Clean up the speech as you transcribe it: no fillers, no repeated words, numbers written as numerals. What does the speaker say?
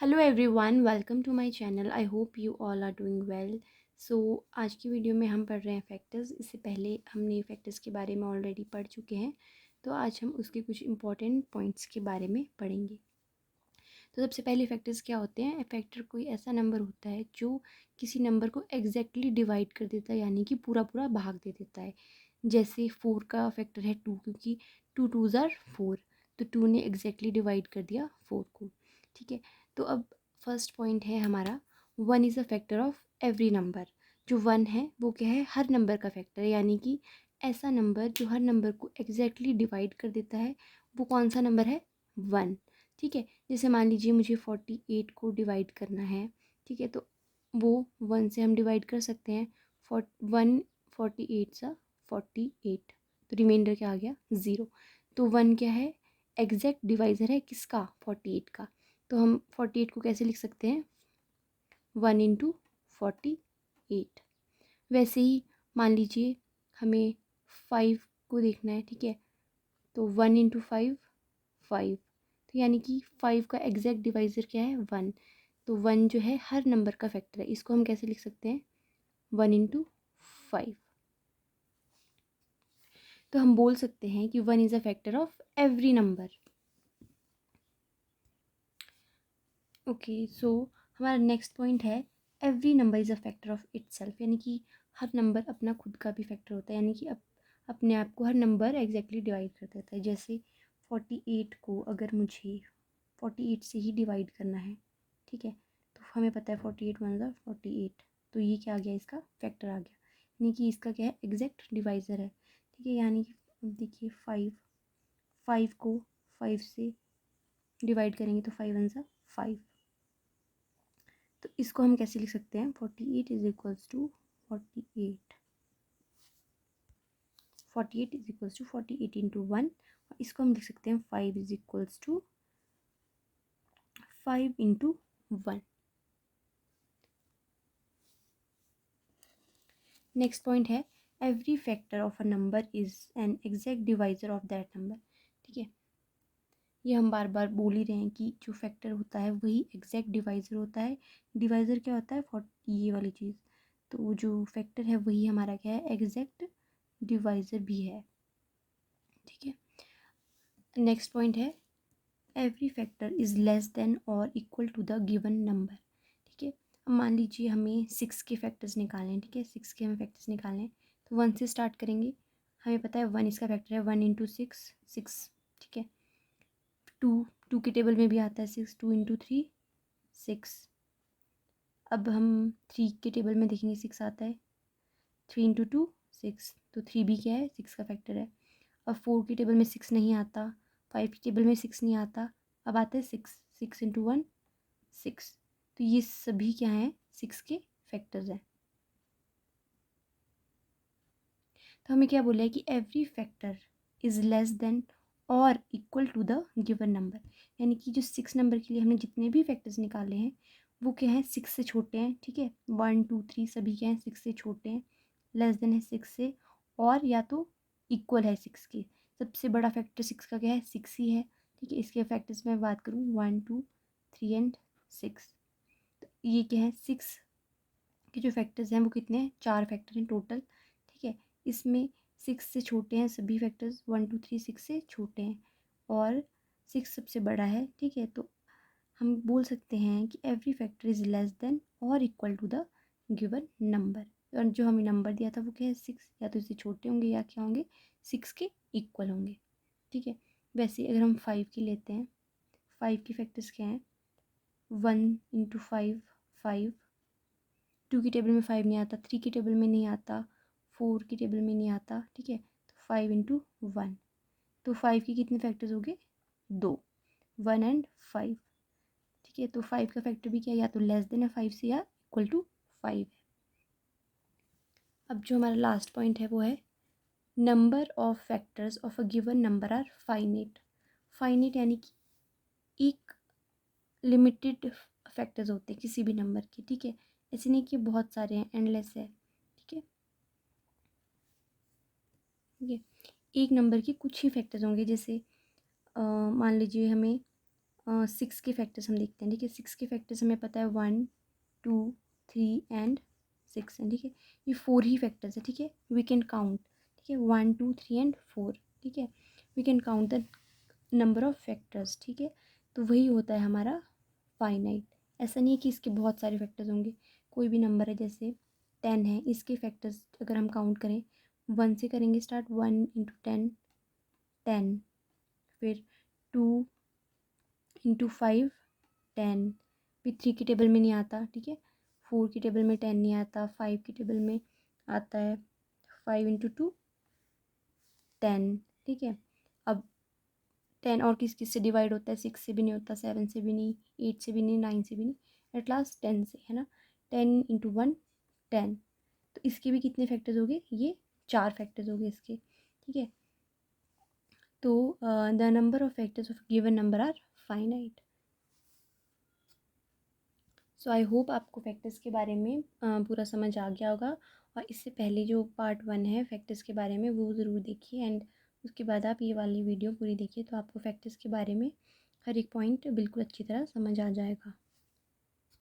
Hello everyone, welcome to my channel. I hope you all are doing well. So आज की video में हम पढ़ रहे हैं फैक्टर्स। इससे पहले हमने फैक्टर्स के बारे में ऑलरेडी पढ़ चुके हैं, तो आज हम उसके कुछ इंपॉर्टेंट पॉइंट्स के बारे में पढ़ेंगे। तो सबसे पहले फैक्टर्स क्या होते हैं। फैक्टर कोई ऐसा नंबर होता है जो किसी नंबर को एग्जैक्टली डिवाइड कर देता है, यानी कि पूरा पूरा भाग दे देता है। जैसे 4 का फैक्टर है 2, क्योंकि 2 2s आर 4, तो 2 ने एग्जैक्टली डिवाइड कर दिया 4 को। ठीक है, तो अब फर्स्ट पॉइंट है हमारा, 1 is a factor of every number. जो 1 है वो क्या है, हर नंबर का फैक्टर है, यानी कि ऐसा नंबर जो हर नंबर को एग्जैक्टली डिवाइड कर देता है, वो कौन सा नंबर है, 1। ठीक है, जैसे मान लीजिए मुझे 48 को डिवाइड करना है। ठीक है, तो वो 1 से हम डिवाइड कर सकते हैं। 48 सा 48, तो रिमाइंडर क्या आ गया, 0। तो 1 क्या है, एग्जैक्ट डिवाइज़र है किसका, 48 का। तो हम 48 को कैसे लिख सकते हैं, 1 इंटू 48। वैसे ही मान लीजिए हमें 5 को देखना है। ठीक है, तो 1 इंटू 5 5, तो यानी कि 5 का एग्जैक्ट डिवाइज़र क्या है, 1। तो 1 जो है हर नंबर का फैक्टर है, इसको हम कैसे लिख सकते हैं, 1 इंटू 5। तो हम बोल सकते हैं कि 1 is a factor of every number. Okay, so हमारा नेक्स्ट पॉइंट है, every number is a factor of itself, यानी कि हर नंबर अपना खुद का भी फैक्टर होता है, यानी कि अपने आप को हर नंबर एग्जैक्टली डिवाइड कर देता है। जैसे 48 को अगर मुझे 48 से ही डिवाइड करना है, ठीक है, तो हमें पता है 48 वन ज़ा 48, तो ये क्या आ गया, इसका फैक्टर आ गया, यानी कि इसका क्या है, एग्जैक्ट डिवाइज़र है। ठीक है, यानी कि देखिए 5 को 5 से डिवाइड करेंगे तो 5 वन ज़ा 5। तो इसको हम कैसे लिख सकते हैं, 48 is equals to 48, 48 is equals to 48 into 1। और इसको हम लिख सकते हैं 5 is equals to 5 into 1। Next point है, every factor of a number is an exact divisor of that number. ठीक है, ये हम बार बार बोल ही रहे हैं कि जो फैक्टर होता है वही एग्जैक्ट डिवाइजर होता है। डिवाइजर क्या होता है, ये वाली चीज़, तो वो जो फैक्टर है वही हमारा क्या है, एग्जैक्ट डिवाइजर भी है। ठीक है, नेक्स्ट पॉइंट है, every factor is less than और equal to the given number. ठीक है, अब मान लीजिए हमें 6 के फैक्टर्स निकालने हैं। ठीक है, 6 के हमें फैक्टर्स निकालने हैं, तो 1 से स्टार्ट करेंगे। हमें पता है 1 इसका फैक्टर है, 1 इंटू 6 6। ठीक है, 2 के टेबल में भी आता है 6, 2 इंटू 3 6। अब हम 3 के टेबल में देखेंगे 6 आता है, 3 इंटू 2 6, तो 3 भी क्या है, 6 का फैक्टर है। अब 4 की टेबल में 6 नहीं आता, 5 की टेबल में 6 नहीं आता, अब आता है 6, 6 इंटू 1 6। तो ये सभी क्या हैं, 6 के फैक्टर्स हैं। तो हमें क्या बोला है कि every factor is less than और equal to the given number, यानी कि जो 6 नंबर के लिए हमने जितने भी फैक्टर्स निकाले हैं वो क्या हैं, 6 से छोटे हैं। ठीक है, 1 2 3 सभी क्या हैं, 6 से छोटे हैं, लेस देन है 6 से, और या तो इक्वल है 6 के। सबसे बड़ा फैक्टर 6 का क्या है, 6 ही है। ठीक है, इसके फैक्टर्स में बात करूँ 1 2 3 एंड 6, तो ये क्या है, 6 के जो फैक्टर्स हैं वो कितने हैं, 4 फैक्टर हैं टोटल। ठीक है, इसमें 6 से छोटे हैं सभी फैक्टर्स, 1 2 3 6 से छोटे हैं और 6 सबसे बड़ा है। ठीक है, तो हम बोल सकते हैं कि every factor is less than और equal to the given number. और जो हमें नंबर दिया था वो क्या है, 6, या तो इससे छोटे होंगे या क्या होंगे, 6 के इक्वल होंगे। ठीक है, वैसे अगर हम 5 की लेते हैं, 5 की फैक्टर्स क्या हैं, 1 इंटू 5 5, 2 की टेबल में 5 नहीं आता, 3 की टेबल में नहीं आता, 4 की टेबल में नहीं आता। ठीक है, तो 5 इंटू 1, तो 5 के कितने फैक्टर्स हो गए, 2, 1 एंड 5। ठीक है, तो 5 का फैक्टर भी क्या है, या तो लेस देन है 5 से या इक्वल टू 5 है। अब जो हमारा लास्ट पॉइंट है वो है, number of factors of a given number are finite. Finite यानी कि एक लिमिटेड फैक्टर्स होते हैं किसी भी नंबर के। ठीक है, ऐसे नहीं कि बहुत सारे हैं, एंडलेस है। ठीक है, ठीक है, एक नंबर के कुछ ही फैक्टर्स होंगे। जैसे मान लीजिए हमें सिक्स के फैक्टर्स हम देखते हैं, ठीक है। सिक्स के फैक्टर्स हमें पता है 1 2 3 एंड 6 हैं, ठीक है। ये 4 ही फैक्टर्स है, ठीक है। वी कैन काउंट, ठीक है, 1 2 3 एंड 4, ठीक है। We can count the number of factors, ठीक है। तो वही होता है हमारा फाइनाइट। ऐसा नहीं है कि इसके बहुत सारे फैक्टर्स होंगे। कोई भी नंबर है, जैसे 10 है, इसके फैक्टर्स अगर हम काउंट करें, 1 से करेंगे स्टार्ट, 1 इंटू 10 10, फिर 2 इंटू 5 10, फिर 3 की टेबल में नहीं आता, ठीक है। 4 की टेबल में 10 नहीं आता, 5 की टेबल में आता है 5 इंटू 2 10, ठीक है। अब 10 और किस किस से डिवाइड होता है, 6 से भी नहीं होता, 7 से भी नहीं, 8 से भी नहीं, 9 से भी नहीं, एट लास्ट 10 से, है ना। 10 इंटू 1 10। तो इसके भी कितने फैक्टर्स हो गए, ये 4 फैक्टर्स हो गए इसके, ठीक है। तो the number of factors of given number are finite. So I hope आपको फैक्टर्स के बारे में पूरा समझ आ गया होगा। और इससे पहले जो पार्ट 1 है फैक्टर्स के बारे में, वो ज़रूर देखिए, एंड उसके बाद आप ये वाली वीडियो पूरी देखिए, तो आपको फैक्टर्स के बारे में हर एक पॉइंट बिल्कुल अच्छी तरह समझ आ जाएगा।